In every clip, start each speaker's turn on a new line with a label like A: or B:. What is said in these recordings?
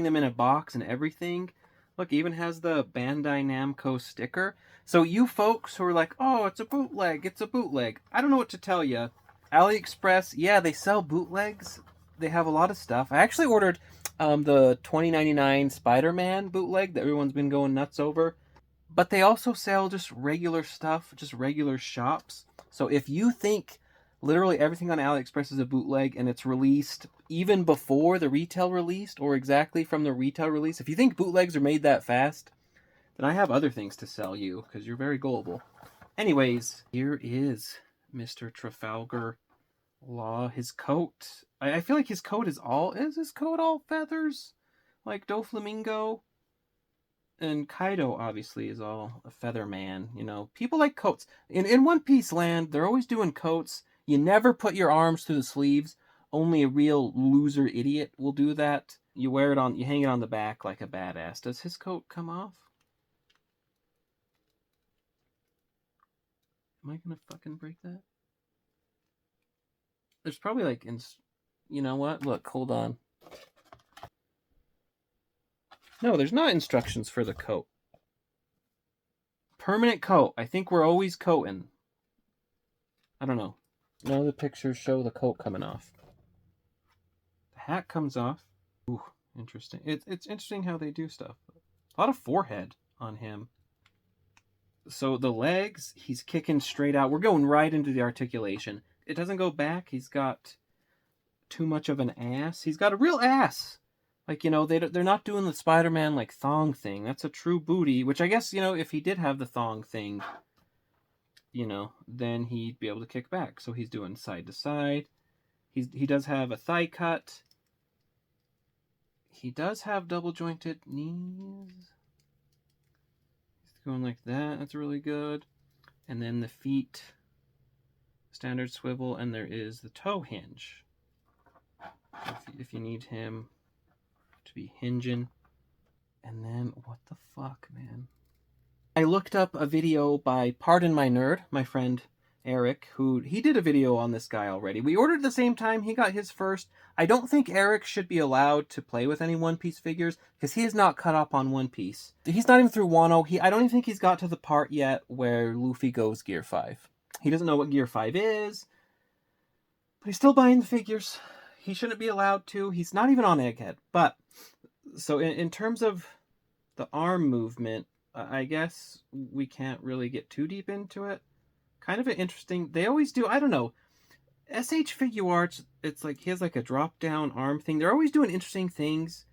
A: them in a box and everything. Look, even has the Bandai Namco sticker. So you folks who are like, oh, it's a bootleg, it's a bootleg. I don't know what to tell you. Aliexpress, yeah, they sell bootlegs. They have a lot of stuff. I actually ordered the 2099 Spider-Man bootleg that everyone's been going nuts over. But they also sell just regular stuff, just regular shops. So if you think literally everything on AliExpress is a bootleg and it's released even before the retail released or exactly from the retail release, if you think bootlegs are made that fast, then I have other things to sell you because you're very gullible. Anyways, here is Mr. Trafalgar Law. His coat. I feel like his coat is his coat all feathers? Like Doflamingo? And Kaidou obviously is all a feather man. You know, people like coats. In One Piece land, they're always doing coats. You never put your arms through the sleeves. Only a real loser idiot will do that. You hang it on the back like a badass. Does his coat come off? Am I gonna fucking break that? There's probably like, you know what? Look, hold on. No, there's not instructions for the coat. Permanent coat. I think we're always coating. I don't know. None of the pictures show the coat coming off. The hat comes off. Ooh, interesting. It's interesting how they do stuff. A lot of forehead on him. So the legs, he's kicking straight out. We're going right into the articulation. It doesn't go back. He's got too much of an ass. He's got a real ass. Like, you know, they're not doing the Spider-Man, like, thong thing. That's a true booty, which I guess, you know, if he did have the thong thing, you know, then he'd be able to kick back. So he's doing side to side. He does have a thigh cut. He does have double jointed knees. He's going like that. That's really good. And then the feet, standard swivel, and there is the toe hinge. If you need him to be hinging. And then, what the fuck, man? I looked up a video by Pardon My Nerd, my friend Eric, he did a video on this guy already. We ordered at the same time. He got his first. I don't think Eric should be allowed to play with any One Piece figures because he is not cut up on One Piece. He's not even through Wano. I don't even think he's got to the part yet where Luffy goes Gear 5. He doesn't know what Gear 5 is, but he's still buying the figures. He shouldn't be allowed to. He's not even on Egghead. But, so in terms of the arm movement, I guess we can't really get too deep into it. Kind of an interesting... They always do... I don't know. SH Figuarts, it's like he has like a drop-down arm thing. They're always doing interesting things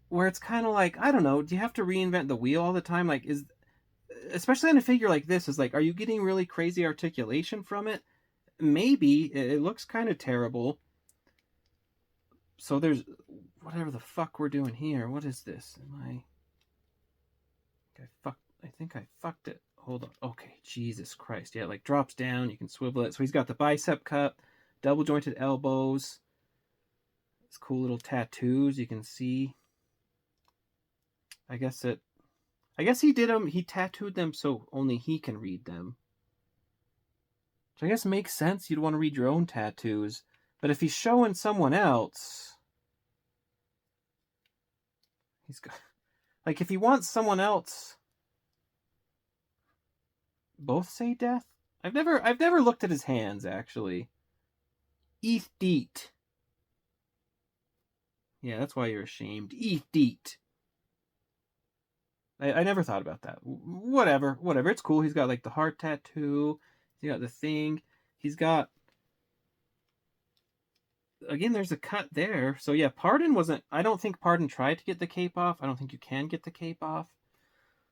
A: where it's kind of like, I don't know, do you have to reinvent the wheel all the time? Like, especially on a figure like this, is like, are you getting really crazy articulation from it? Maybe. It looks kind of terrible. So there's... Whatever the fuck we're doing here. What is this? I think I fucked it. Hold on. Okay, Jesus Christ. Yeah, it like drops down. You can swivel it. So he's got the bicep cut, double jointed elbows. It's cool little tattoos you can see. I guess he did them. He tattooed them so only he can read them. Which I guess makes sense. You'd want to read your own tattoos. But if he's showing someone else, he's got... Like, if he wants someone else... Both say death? I've never looked at his hands, actually. Eath and Deat. Yeah, that's why you're ashamed. Eath and Deat. I never thought about that. Whatever. It's cool. He's got, like, the heart tattoo. He's got the thing. He's got... Again, there's a cut there. So, yeah, Pardon wasn't... I don't think Pardon tried to get the cape off. I don't think you can get the cape off.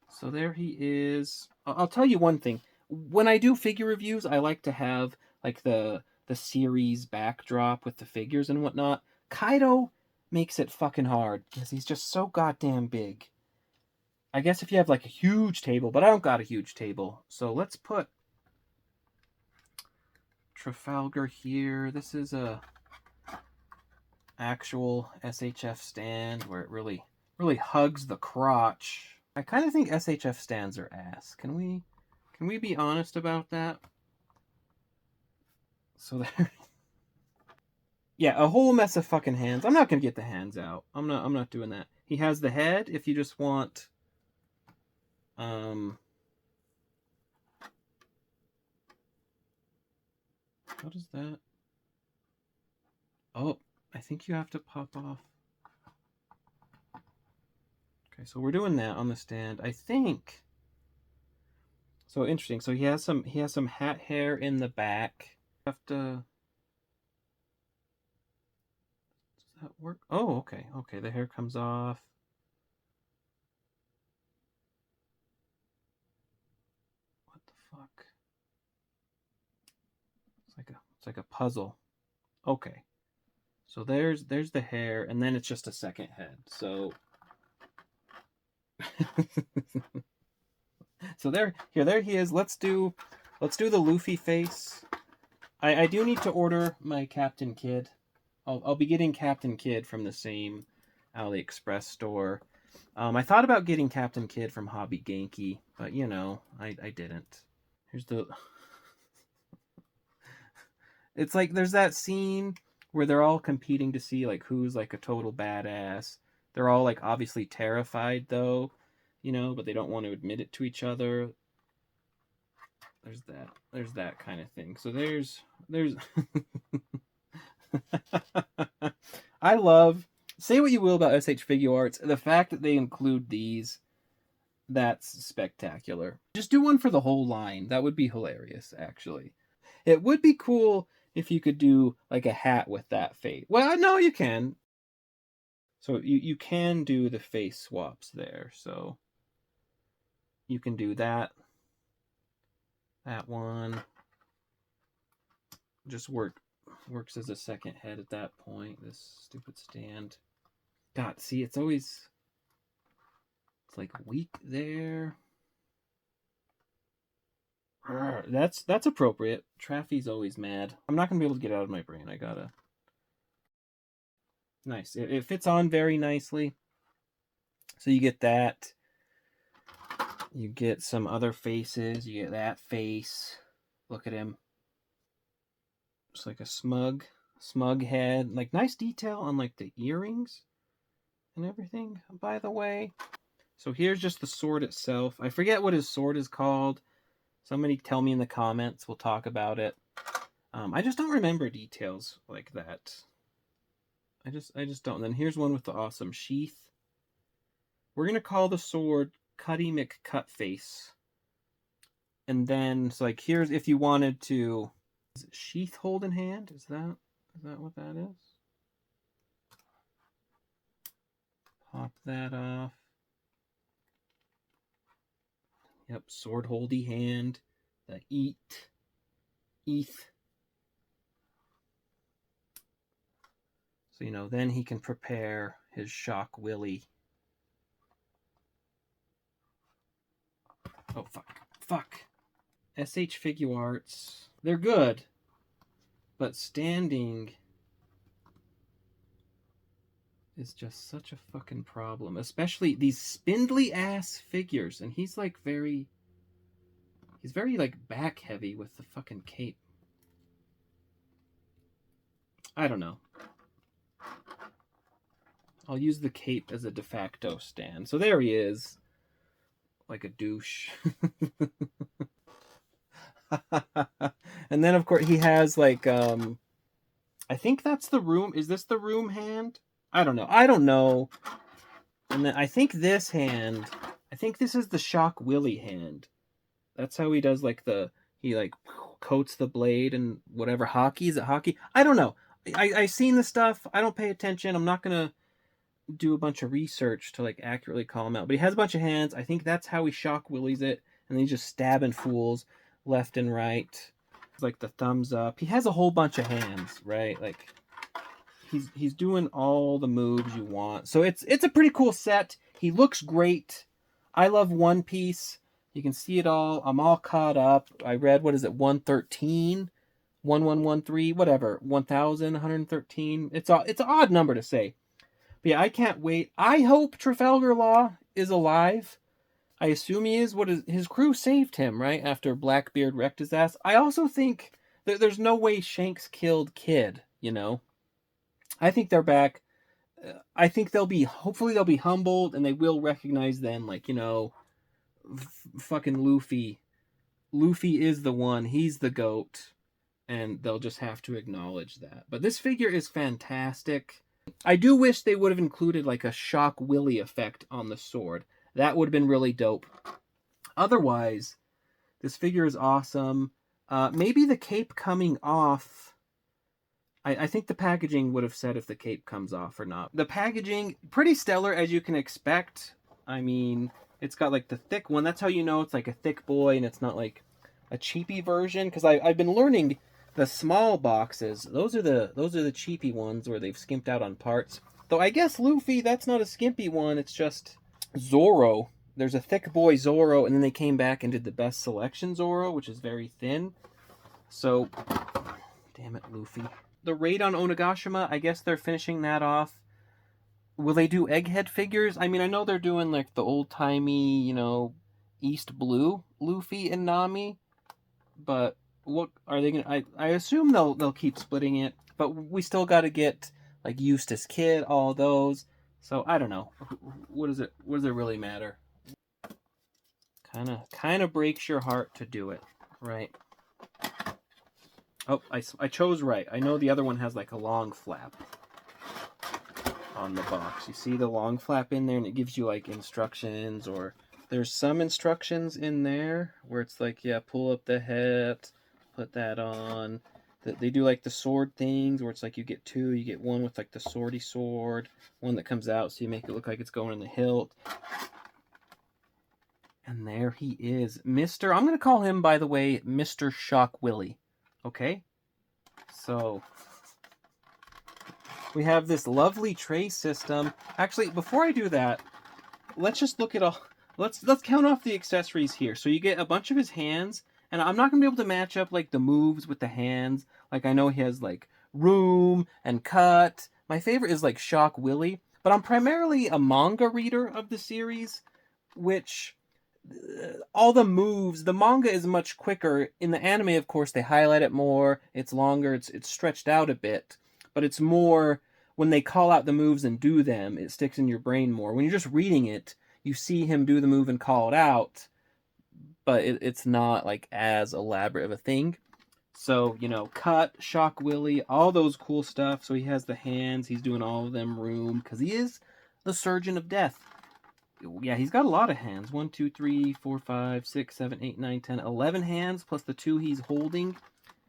A: So there he is. I'll tell you one thing. When I do figure reviews, I like to have like the series backdrop with the figures and whatnot. Kaidou makes it fucking hard because he's just so goddamn big. I guess if you have like a huge table, but I don't got a huge table. So let's put Trafalgar here. This is a actual SHF stand where it really hugs the crotch. I kind of think SHF stands are ass. Can we be honest about that? So there. Yeah, a whole mess of fucking hands. I'm not gonna get the hands out. I'm not doing that. He has the head if you just want what is that? Oh, I think you have to pop off. Okay, so we're doing that on the stand. I think. So interesting. So he has some hat hair in the back. Have to. Does that work? Oh, okay. Okay, the hair comes off. What the fuck? It's like a puzzle. Okay. So there's the hair, and then it's just a second head. So so there he is. Let's do the Luffy face. I do need to order my Captain Kidd. I'll be getting Captain Kidd from the same AliExpress store. I thought about getting Captain Kidd from Hobby Genki, but you know, I didn't. Here's the. It's like there's that scene where they're all competing to see like who's like a total badass. They're all like obviously terrified though, you know, but they don't want to admit it to each other. There's that kind of thing. So there's I love, say what you will about SH Figuarts, the fact that they include these, that's spectacular. Just do one for the whole line. That would be hilarious, actually. It would be cool if you could do like a hat with that face. Well, no, you can. So you can do the face swaps there. So you can do that. That one just works as a second head at that point. This stupid stand. God, see, it's like weak there. That's appropriate. Traffy's always mad. I'm not gonna be able to get it out of my brain. I gotta. Nice. It fits on very nicely. So you get that. You get some other faces. You get that face. Look at him. Just like a smug head. Like nice detail on like the earrings and everything, by the way. So here's just the sword itself. I forget what his sword is called. Somebody tell me in the comments. We'll talk about it. I just don't remember details like that. I just don't. And then here's one with the awesome sheath. We're gonna call the sword Cuddy McCutface. And then it's like here's if you wanted to. Is it sheath hold in hand? Is that what that is? Pop that off. Yep, sword holdy hand. The Eath. So, you know, then he can prepare his Shock Willie. Oh, fuck. SH Figuarts. They're good. But standing is just such a fucking problem. Especially these spindly ass figures. And he's like he's very like back heavy with the fucking cape. I don't know. I'll use the cape as a de facto stand. So there he is. Like a douche. And then of course he has like I think that's the room. Is this the room hand? I don't know. And then I think this hand, I think this is the Shock Willie hand. That's how he does like he like coats the blade and whatever hockey. Is it hockey? I don't know. I seen the stuff. I don't pay attention. I'm not gonna do a bunch of research to like accurately call him out. But he has a bunch of hands. I think that's how he Shock Willies it, and then he's just stabbing fools left and right. Like the thumbs up. He has a whole bunch of hands, right? Like he's doing all the moves you want. So it's a pretty cool set. He looks great. I love One Piece. You can see it all. I'm all caught up. I read, what is it, 113? 1113, whatever. 1113. It's an odd number to say. But yeah, I can't wait. I hope Trafalgar Law is alive. I assume he is. His crew saved him, right? After Blackbeard wrecked his ass. I also think that there's no way Shanks killed Kidd, you know? I think they're back. I think hopefully they'll be humbled, and they will recognize then, like, you know, fucking Luffy. Luffy is the one. He's the GOAT. And they'll just have to acknowledge that. But this figure is fantastic. I do wish they would have included like a Shock Willie effect on the sword. That would have been really dope. Otherwise, this figure is awesome. Maybe the cape coming off. I think the packaging would have said if the cape comes off or not. The packaging, pretty stellar as you can expect. I mean, it's got like the thick one. That's how you know it's like a thick boy and it's not like a cheapy version. Because I've been learning the small boxes, those are the cheapy ones where they've skimped out on parts. Though I guess Luffy, that's not a skimpy one, it's just Zoro. There's a thick boy Zoro, and then they came back and did the best selection Zoro, which is very thin. So, damn it, Luffy. The raid on Onigashima, I guess they're finishing that off. Will they do Egghead figures? I mean, I know they're doing like the old-timey, you know, East Blue Luffy and Nami, but what are they gonna? I assume they'll keep splitting it, but we still got to get like Eustace Kidd, all those. So I don't know. What does it really matter? Kind of breaks your heart to do it, right? Oh, I chose right. I know the other one has like a long flap on the box. You see the long flap in there, and it gives you like instructions, or there's some instructions in there where it's like, yeah, pull up the hat. Put that on. They do like the sword things where it's like you get two. You get one with like the swordy sword, one that comes out so you make it look like it's going in the hilt. And there he is. I'm going to call him, by the way, Mr. Shock Willie. Okay? So, we have this lovely tray system. Actually, before I do that, let's just look at all... Let's count off the accessories here. So you get a bunch of his hands. And I'm not going to be able to match up, like, the moves with the hands. Like, I know he has, like, room and cut. My favorite is, like, Shock Willie. But I'm primarily a manga reader of the series, which all the moves, the manga is much quicker. In the anime, of course, they highlight it more. It's longer. It's stretched out a bit. But it's more, when they call out the moves and do them, it sticks in your brain more. When you're just reading it, you see him do the move and call it out. But it's not like as elaborate of a thing. So, you know, cut, Shock Willie, all those cool stuff. So he has the hands, he's doing all of them room, because he is the Surgeon of Death. Yeah, he's got a lot of hands. 1, 2, 3, 4, 5, 6, 7, 8, 9, 10, 11 hands, plus the 2 he's holding.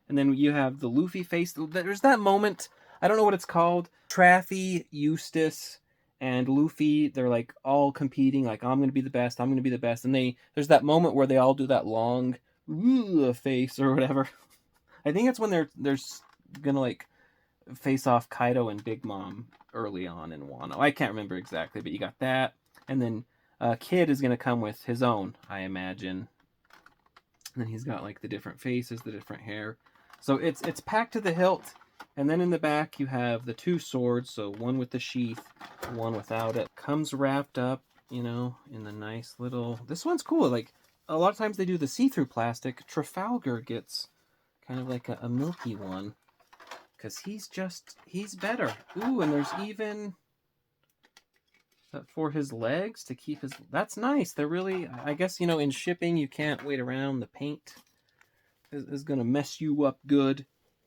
A: And then you have the Luffy face. There's that moment, I don't know what it's called. Traffy, Eustace, and Luffy, they're like all competing, like, I'm going to be the best, I'm going to be the best. And there's that moment where they all do that long face or whatever. I think it's when they're going to like face off Kaidou and Big Mom early on in Wano. I can't remember exactly, but you got that. And then Kidd is going to come with his own, I imagine. And then he's got like the different faces, the different hair. So it's packed to the hilt. And then in the back, you have the 2 swords, so one with the sheath, one without it. Comes wrapped up, you know, in the nice little... This one's cool. Like, a lot of times they do the see-through plastic. Trafalgar gets kind of like a milky one, because he's better. Ooh, and there's even... for his legs to keep his... That's nice. They're really... I guess, you know, in shipping, you can't wait around. The paint is going to mess you up good.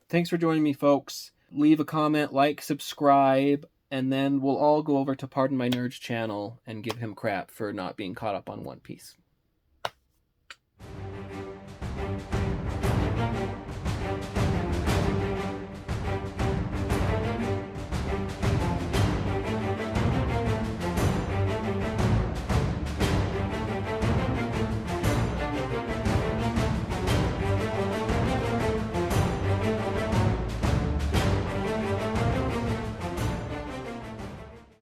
A: Thanks for joining me, folks. Leave a comment, like, subscribe, and then we'll all go over to Pardon My Nerd's channel and give him crap for not being caught up on One Piece.